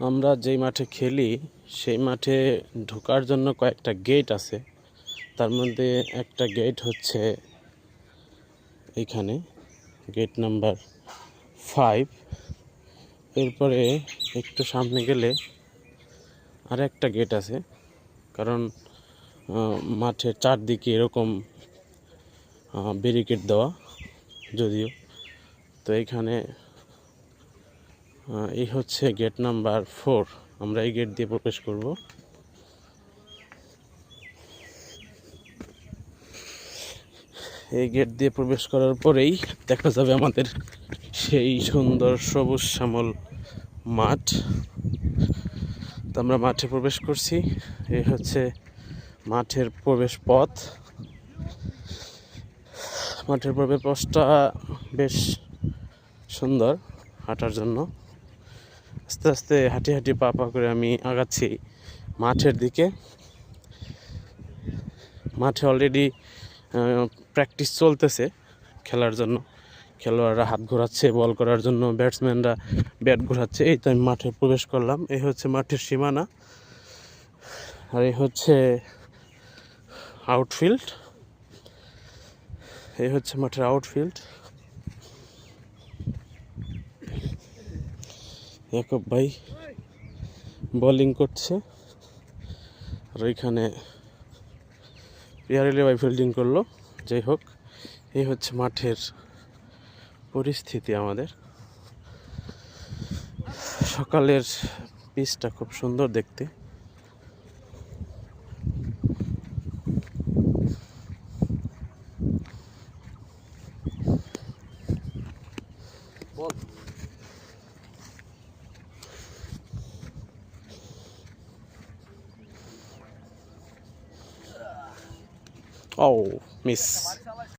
আমরা যেই মাঠে খেলি সেই মাঠে ঢোকার জন্য কয়েকটা গেট আছে। তার মধ্যে একটা গেট হচ্ছে এইখানে, গেট নাম্বার 5। এরপরে একটু সামনে গেলে আর একটা গেট আছে, কারণ মাঠের চারদিকে এরকম ব্যারিকেড দেওয়া যদিও। তো এইখানে এই হচ্ছে গেট নাম্বার 4। আমরা এই গেট দিয়ে প্রবেশ করব। এই গেট দিয়ে প্রবেশ করার পরেই দেখা যাবে আমাদের সেই সুন্দর সবুজ শ্যামল মাঠ। তো আমরা মাঠে প্রবেশ করছি। এই হচ্ছে মাঠের প্রবেশ পথ। মাঠের প্রবেশ পথটা বেশ সুন্দর হাঁটার জন্য। আস্তে আস্তে হাঁটি হাঁটি পা পা করে আমি আগাচ্ছি মাঠের দিকে। মাঠে অলরেডি প্র্যাকটিস চলতেছে খেলার জন্য। খেলোয়াড়রা হাত ঘোরাচ্ছে বল করার জন্য, ব্যাটসম্যানরা ব্যাট ঘোরাচ্ছে। এই তো আমি মাঠে প্রবেশ করলাম। এই হচ্ছে মাঠের সীমানা, আর এই হচ্ছে আউটফিল্ড। এই হচ্ছে মাঠের আউটফিল্ড। ইয়াকুব ভাই বোলিং করছে, আর ওইখানে পিয়ারেলি ভাই ফিল্ডিং করলো। যাই হোক, এই হচ্ছে মাঠের পরিস্থিতি আমাদের। সকালের পিচটা খুব সুন্দর দেখতে। Oh, miss.